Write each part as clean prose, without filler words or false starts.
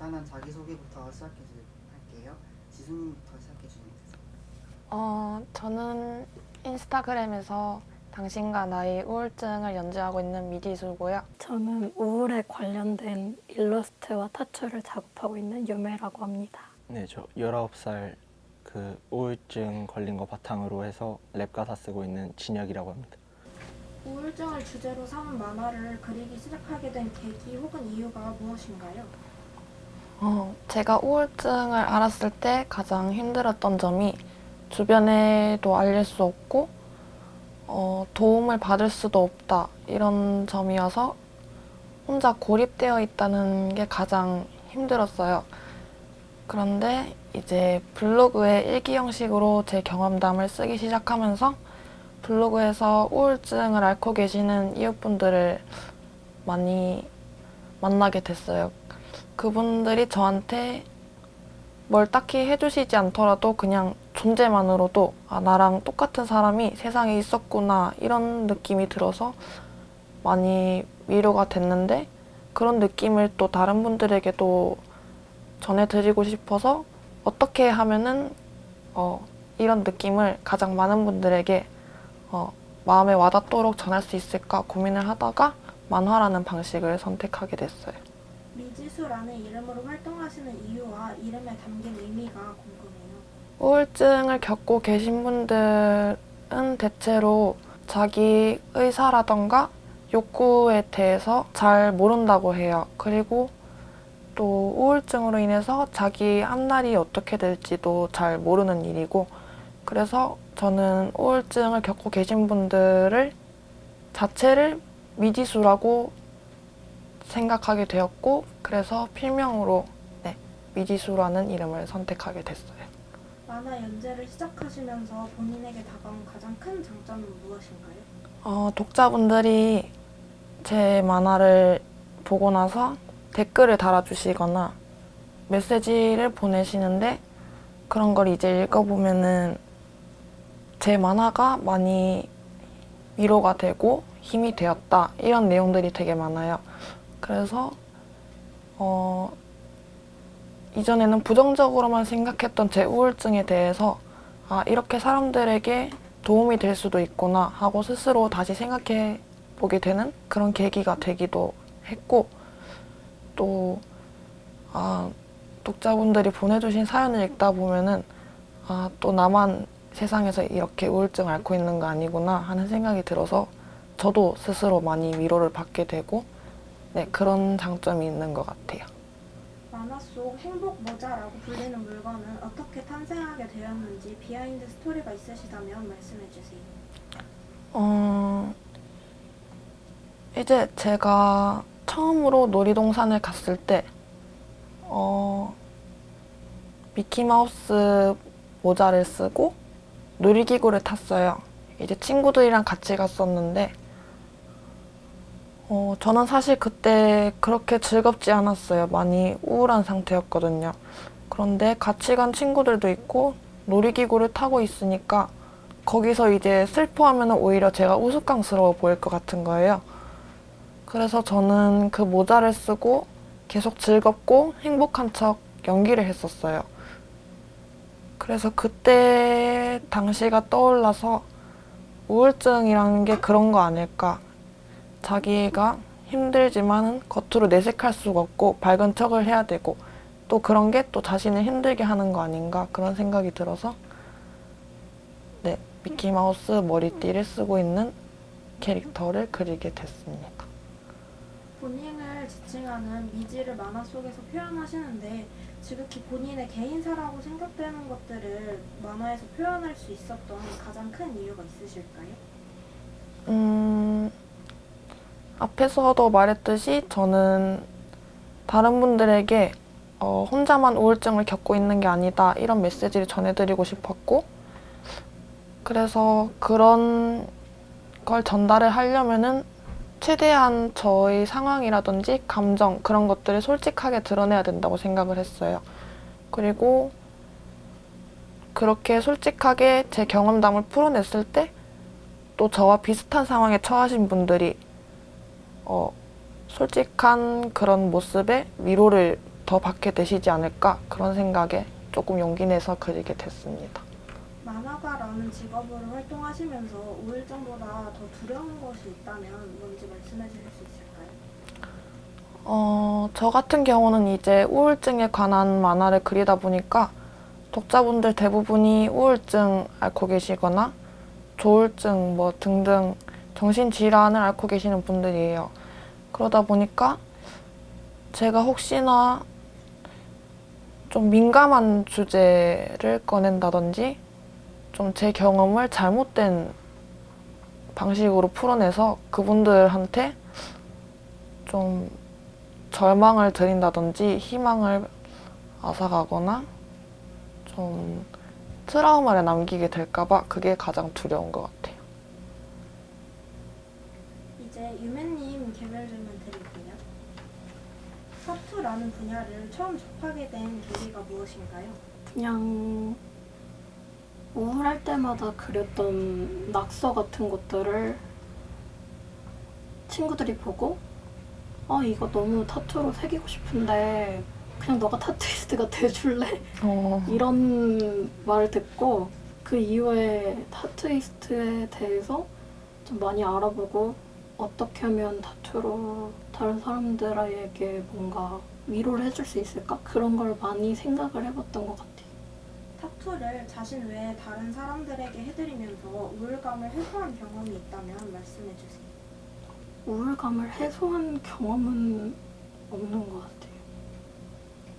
간단한 자기소개부터 할게요. 지수님부터 시작해 주시면 되세요. 저는 인스타그램에서 당신과 나의 우울증을 연재하고 있는 미지수고요. 저는 우울에 관련된 일러스트와 타투를 작업하고 있는 유매라고 합니다. 네, 저 19살 그 우울증 걸린 거 바탕으로 해서 랩 가사 쓰고 있는 진혁이라고 합니다. 우울증을 주제로 삼은 만화를 그리기 시작하게 된 계기 혹은 이유가 무엇인가요? 제가 우울증을 알았을 때 가장 힘들었던 점이 주변에도 알릴 수 없고 도움을 받을 수도 없다 이런 점이어서 혼자 고립되어 있다는 게 가장 힘들었어요. 그런데 이제 블로그에 일기 형식으로 제 경험담을 쓰기 시작하면서 블로그에서 우울증을 앓고 계시는 이웃분들을 많이 만나게 됐어요. 그분들이 저한테 뭘 딱히 해주시지 않더라도 그냥 존재만으로도 아, 나랑 똑같은 사람이 세상에 있었구나 이런 느낌이 들어서 많이 위로가 됐는데 그런 느낌을 또 다른 분들에게도 전해드리고 싶어서 어떻게 하면은 이런 느낌을 가장 많은 분들에게 마음에 와닿도록 전할 수 있을까 고민을 하다가 만화라는 방식을 선택하게 됐어요. 미지수라는 이름으로 활동하시는 이유와 이름에 담긴 의미가 궁금해요. 우울증을 겪고 계신 분들은 대체로 자기 의사라던가 욕구에 대해서 잘 모른다고 해요. 그리고 또 우울증으로 인해서 자기 앞날이 어떻게 될지도 잘 모르는 일이고 그래서 저는 우울증을 겪고 계신 분들을 자체를 미지수라고 생각하게 되었고 그래서 필명으로 미지수라는 이름을 선택하게 됐어요. 만화 연재를 시작하시면서 본인에게 다가온 가장 큰 장점은 무엇인가요? 독자분들이 제 만화를 보고 나서 댓글을 달아주시거나 메시지를 보내시는데 그런 걸 이제 읽어보면은 제 만화가 많이 위로가 되고 힘이 되었다 이런 내용들이 되게 많아요. 그래서 이전에는 부정적으로만 생각했던 제 우울증에 대해서 아 이렇게 사람들에게 도움이 될 수도 있구나 하고 스스로 다시 생각해 보게 되는 그런 계기가 되기도 했고 또 독자분들이 보내주신 사연을 읽다 보면은 또 나만 세상에서 이렇게 우울증 앓고 있는 거 아니구나 하는 생각이 들어서 저도 스스로 많이 위로를 받게 되고 그런 장점이 있는 것 같아요. 만화 속 행복 모자라고 불리는 물건은 어떻게 탄생하게 되었는지 비하인드 스토리가 있으시다면 말씀해 주세요. 이제 제가 처음으로 놀이동산을 갔을 때 미키마우스 모자를 쓰고 놀이기구를 탔어요. 이제 친구들이랑 같이 갔었는데 저는 사실 그때 그렇게 즐겁지 않았어요. 많이 우울한 상태였거든요. 그런데 같이 간 친구들도 있고 놀이기구를 타고 있으니까 거기서 이제 슬퍼하면 오히려 제가 우스꽝스러워 보일 것 같은 거예요. 그래서 저는 그 모자를 쓰고 계속 즐겁고 행복한 척 연기를 했었어요. 그래서 그때 당시가 떠올라서 우울증이라는 게 그런 거 아닐까. 자기가 힘들지만 겉으로 내색할 수가 없고 밝은 척을 해야 되고 또 그런 게 또 자신을 힘들게 하는 거 아닌가 그런 생각이 들어서 미키마우스 머리띠를 쓰고 있는 캐릭터를 그리게 됐습니다. 본인을 지칭하는 미지를 만화 속에서 표현하시는데 지극히 본인의 개인사라고 생각되는 것들을 만화에서 표현할 수 있었던 가장 큰 이유가 있으실까요? 앞에서도 말했듯이 저는 다른 분들에게 혼자만 우울증을 겪고 있는 게 아니다 이런 메시지를 전해드리고 싶었고 그래서 그런 걸 전달을 하려면은 최대한 저의 상황이라든지 감정 그런 것들을 솔직하게 드러내야 된다고 생각을 했어요. 그리고 그렇게 솔직하게 제 경험담을 풀어냈을 때 또 저와 비슷한 상황에 처하신 분들이 솔직한 그런 모습에 위로를 더 받게 되시지 않을까 그런 생각에 조금 용기 내서 그리게 됐습니다. 만화가라는 직업으로 활동하시면서 우울증보다 더 두려운 것이 있다면 뭔지 말씀해 주실 수 있을까요? 저 같은 경우는 이제 우울증에 관한 만화를 그리다 보니까 독자분들 대부분이 우울증 앓고 계시거나 조울증 뭐 등등 정신질환을 앓고 계시는 분들이에요. 그러다 보니까 제가 혹시나 좀 민감한 주제를 꺼낸다든지 좀 제 경험을 잘못된 방식으로 풀어내서 그분들한테 좀 절망을 드린다든지 희망을 앗아가거나 좀 트라우마를 남기게 될까봐 그게 가장 두려운 것 같아요. 이제 유매님 개별 질문 드릴게요. 타투라는 분야를 처음 접하게 된 계기가 무엇인가요? 그냥 우울할 때마다 그렸던 낙서 같은 것들을 친구들이 보고 이거 너무 타투로 새기고 싶은데 그냥 너가 타투이스트가 돼줄래? 이런 말을 듣고 그 이후에 타투이스트에 대해서 좀 많이 알아보고 어떻게 하면 타투로 다른 사람들에게 뭔가 위로를 해줄 수 있을까? 그런 걸 많이 생각을 해봤던 것 같아요. 타투를 자신 외에 다른 사람들에게 해드리면서 우울감을 해소한 경험이 있다면 말씀해 주세요. 우울감을 해소한 경험은 없는 것 같아요.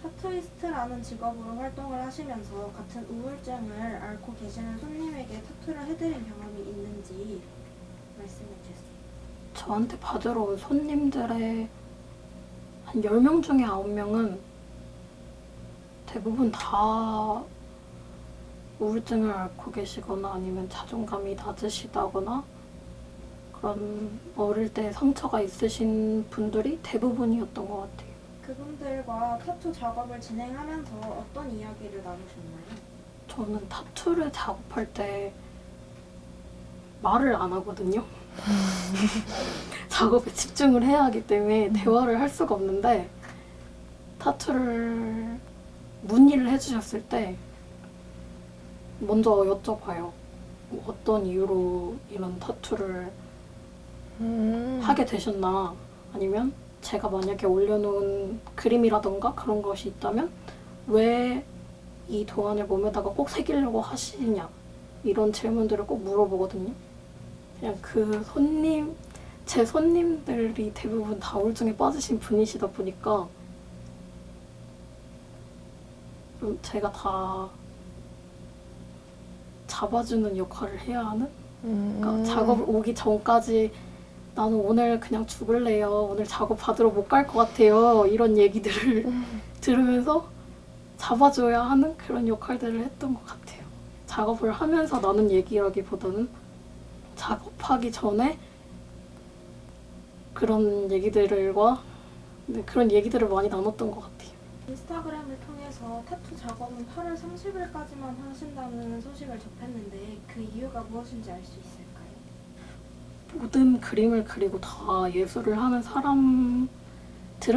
타투이스트라는 직업으로 활동을 하시면서 같은 우울증을 앓고 계시는 손님에게 타투를 해드린 경험이 있는지 말씀해 주세요. 저한테 받으러 온 손님들의 한 10명 중에 9명은 대부분 다 우울증을 앓고 계시거나 아니면 자존감이 낮으시다거나 그런 어릴 때 상처가 있으신 분들이 대부분이었던 것 같아요. 그분들과 타투 작업을 진행하면서 어떤 이야기를 나누셨나요? 저는 타투를 작업할 때 말을 안 하거든요. 작업에 집중을 해야 하기 때문에 대화를 할 수가 없는데 타투를 문의를 해주셨을 때 먼저 여쭤봐요. 어떤 이유로 이런 타투를 하게 되셨나? 아니면 제가 만약에 올려놓은 그림이라던가 그런 것이 있다면 왜 이 도안을 몸에다가 꼭 새기려고 하시냐? 이런 질문들을 꼭 물어보거든요. 그냥 제 손님들이 대부분 다 우울증에 빠지신 분이시다 보니까 좀 제가 다 잡아주는 역할을 해야 하는? 그러니까 작업을 오기 전까지 나는 오늘 그냥 죽을래요. 오늘 작업 받으러 못 갈 것 같아요. 이런 얘기들을 들으면서 잡아줘야 하는 그런 역할들을 했던 것 같아요. 작업을 하면서 나눈 얘기라기보다는 작업하기 전에 그런 얘기들과 그런 얘기들을 많이 나눴던 것 같아요. 인스타그램을 통해서 타투 작업은 8월 30일까지만 하신다는 소식을 접했는데 그 이유가 무엇인지 알 수 있을까요? 모든 그림을 그리고 다 예술을 하는 사람들은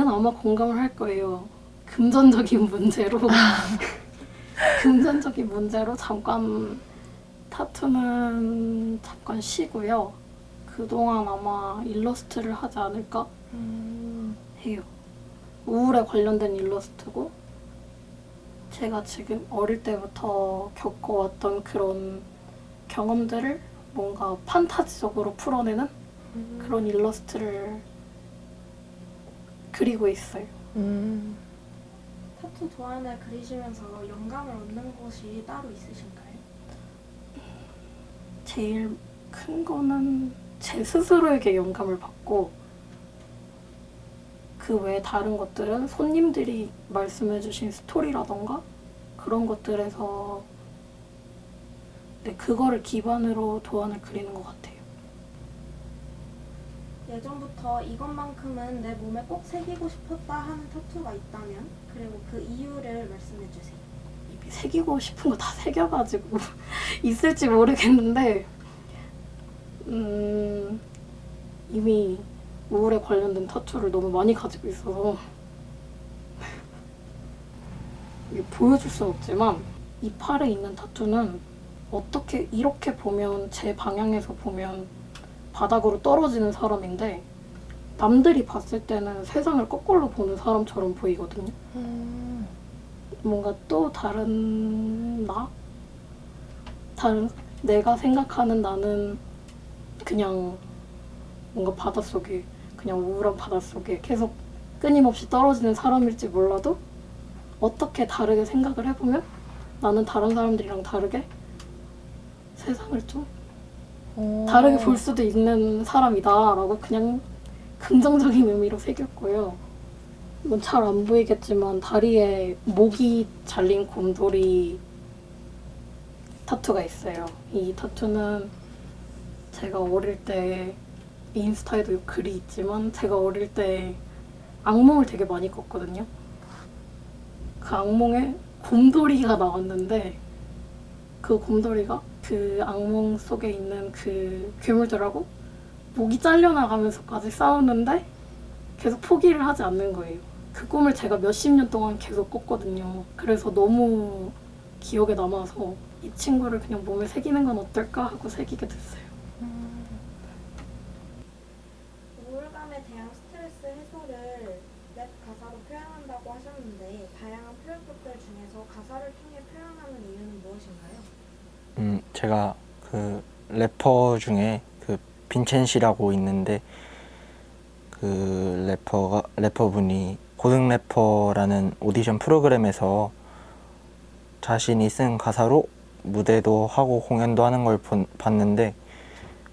아마 공감을 할 거예요. 금전적인 문제로 잠깐 타투는 잠깐 쉬고요. 그동안 아마 일러스트를 하지 않을까 해요. 우울에 관련된 일러스트고 제가 지금 어릴 때부터 겪어왔던 그런 경험들을 뭔가 판타지적으로 풀어내는 그런 일러스트를 그리고 있어요. 타투 도안을 그리시면서 영감을 얻는 곳이 따로 있으신가요? 제일 큰 거는 제 스스로에게 영감을 받고 그 외에 다른 것들은 손님들이 말씀해주신 스토리라던가 그런 것들에서 그거를 기반으로 도안을 그리는 것 같아요. 예전부터 이것만큼은 내 몸에 꼭 새기고 싶었다 하는 타투가 있다면 그리고 그 이유를 말씀해 주세요. 이미 새기고 싶은 거 다 새겨가지고 있을지 모르겠는데 이미 우울에 관련된 타투를 너무 많이 가지고 있어서 이게 보여줄 수 없지만 이 팔에 있는 타투는 어떻게 이렇게 보면 제 방향에서 보면 바닥으로 떨어지는 사람인데 남들이 봤을 때는 세상을 거꾸로 보는 사람처럼 보이거든요. 뭔가 또 다른 나? 다른 내가 생각하는 나는 그냥 뭔가 바닷속에 그냥 우울한 바닷속에 계속 끊임없이 떨어지는 사람일지 몰라도 어떻게 다르게 생각을 해보면 나는 다른 사람들이랑 다르게 세상을 좀 다르게 볼 수도 있는 사람이다라고 그냥 긍정적인 의미로 새겼고요. 이건 잘 안 보이겠지만 다리에 목이 잘린 곰돌이 타투가 있어요. 이 타투는 제가 어릴 때 인스타에도 글이 있지만 제가 어릴 때 악몽을 되게 많이 꿨거든요. 그 악몽에 곰돌이가 나왔는데 그 곰돌이가 그 악몽 속에 있는 그 괴물들하고 목이 잘려나가면서까지 싸웠는데 계속 포기를 하지 않는 거예요. 그 꿈을 제가 몇십 년 동안 계속 꿨거든요. 그래서 너무 기억에 남아서 이 친구를 그냥 몸에 새기는 건 어떨까 하고 새기게 됐어요. 우울감에 대한 스트레스 해소를 랩 가사로 표현한다고 하셨는데 다양한 표현법들 중에서 가사를 통해 표현하는 이유는 무엇인가요? 제가 그 래퍼 중에 그 빈첸시라고 있는데 그 래퍼분이 고등 래퍼라는 오디션 프로그램에서 자신이 쓴 가사로 무대도 하고 공연도 하는 걸 봤는데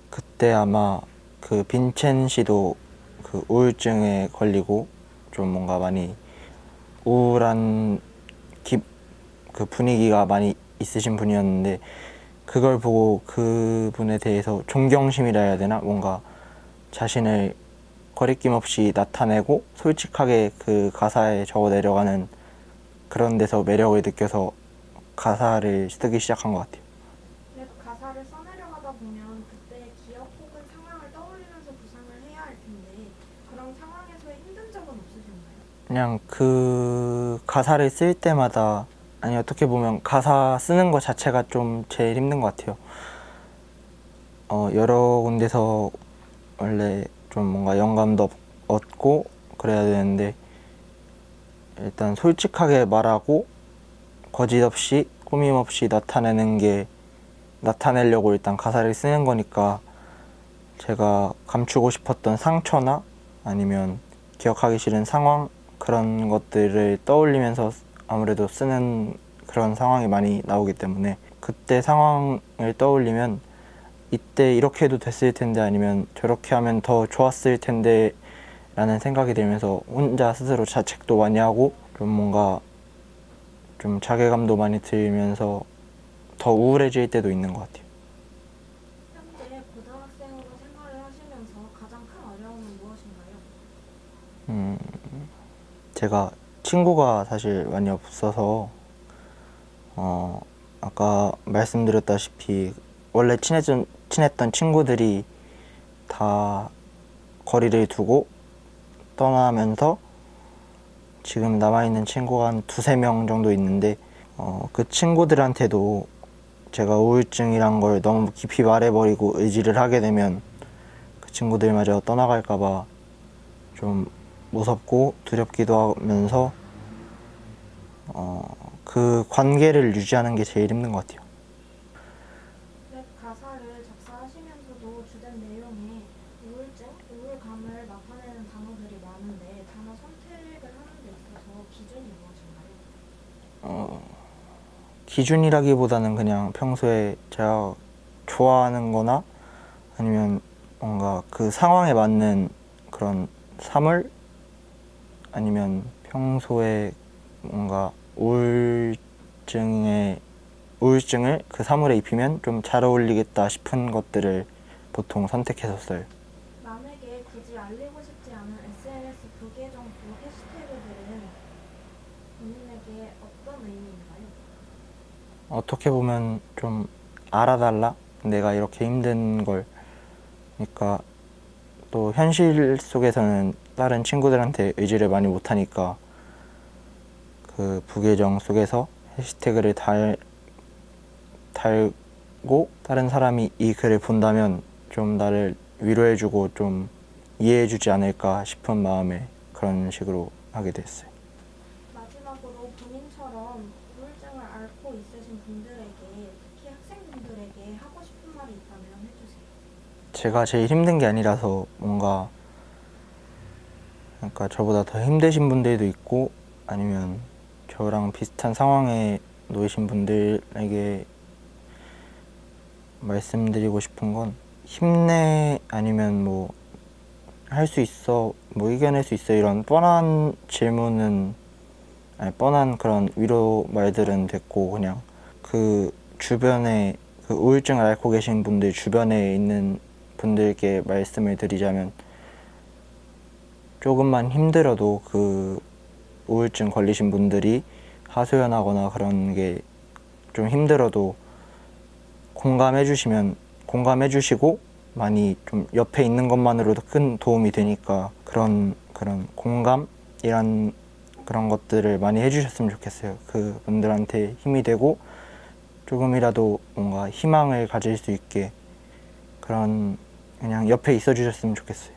그때 아마 그 빈첸시도 그 우울증에 걸리고 좀 뭔가 많이 우울한 그 분위기가 많이 있으신 분이었는데 그걸 보고 그분에 대해서 존경심이라 해야 되나? 뭔가 자신을 거리낌 없이 나타내고 솔직하게 그 가사에 적어 내려가는 그런 데서 매력을 느껴서 가사를 쓰기 시작한 것 같아요. 랩 가사를 써내려가다 보면 그때의 기억 혹은 상황을 떠올리면서 구상을 해야 할 텐데 그런 상황에서의 힘든 적은 없으셨나요? 그냥 그 가사를 쓸 때마다 아니 어떻게 보면 가사 쓰는 것 자체가 좀 제일 힘든 것 같아요. 여러 군데서 원래 좀 뭔가 영감도 얻고 그래야 되는데 일단 솔직하게 말하고 거짓 없이 꾸밈 없이 나타내려고 일단 가사를 쓰는 거니까 제가 감추고 싶었던 상처나 아니면 기억하기 싫은 상황 그런 것들을 떠올리면서 아무래도 쓰는 그런 상황이 많이 나오기 때문에 그때 상황을 떠올리면 이때 이렇게 해도 됐을 텐데 아니면 저렇게 하면 더 좋았을 텐데 라는 생각이 들면서 혼자 스스로 자책도 많이 하고 좀 뭔가 좀 자괴감도 많이 들면서 더 우울해질 때도 있는 것 같아요. 현재 고등학생으로 생활을 하시면서 가장 큰 어려움은 무엇인가요? 제가 친구가 사실 많이 없어서 아까 말씀드렸다시피 원래 친했던 친구들이 다 거리를 두고 떠나면서 지금 남아있는 친구가 한 두세 명 정도 있는데 그 친구들한테도 제가 우울증이란 걸 너무 깊이 말해버리고 의지를 하게 되면 그 친구들마저 떠나갈까 봐 좀 무섭고 두렵기도 하면서 그 관계를 유지하는 게 제일 힘든 것 같아요. 랩 가사를 작사하시면서도 주된 내용에 우울증, 우울감을 나타내는 단어들이 많은데 단어 선택을 하는 데 있어서 기준이 무엇인가요? 기준이라기보다는 그냥 평소에 제가 좋아하는 거나 아니면 뭔가 그 상황에 맞는 그런 사물 아니면 평소에 뭔가 우울증을 그 사물에 입히면 좀 잘 어울리겠다 싶은 것들을 보통 선택해서 써요. 남에게 굳이 알리고 싶지 않은 SNS 부계정 해시태그들은 본인에게 어떤 의미인가요? 어떻게 보면 좀 알아달라? 내가 이렇게 힘든 걸. 그러니까 또 현실 속에서는 다른 친구들한테 의지를 많이 못하니까 그 부계정 속에서 해시태그를 달고 다른 사람이 이 글을 본다면 좀 나를 위로해주고 좀 이해해주지 않을까 싶은 마음에 그런 식으로 하게 됐어요. 마지막으로 본인처럼 우울증을 앓고 있으신 분들에게, 특히 학생분들에게 하고 싶은 말이 있다면 해주세요. 제가 제일 힘든 게 아니라서 뭔가 그러니까 저보다 더 힘드신 분들도 있고 아니면 저랑 비슷한 상황에 놓이신 분들에게 말씀드리고 싶은 건 힘내 아니면 뭐 할 수 있어 뭐 이겨낼 수 있어 이런 뻔한 질문은 아니 뻔한 그런 위로 말들은 됐고 그냥 그 주변에 그 우울증을 앓고 계신 분들 주변에 있는 분들께 말씀을 드리자면 조금만 힘들어도 그 우울증 걸리신 분들이 하소연하거나 그런 게 좀 힘들어도 공감해 주시고 많이 좀 옆에 있는 것만으로도 큰 도움이 되니까 그런 공감이란 그런 것들을 많이 해주셨으면 좋겠어요. 그 분들한테 힘이 되고 조금이라도 뭔가 희망을 가질 수 있게 그런 그냥 옆에 있어 주셨으면 좋겠어요.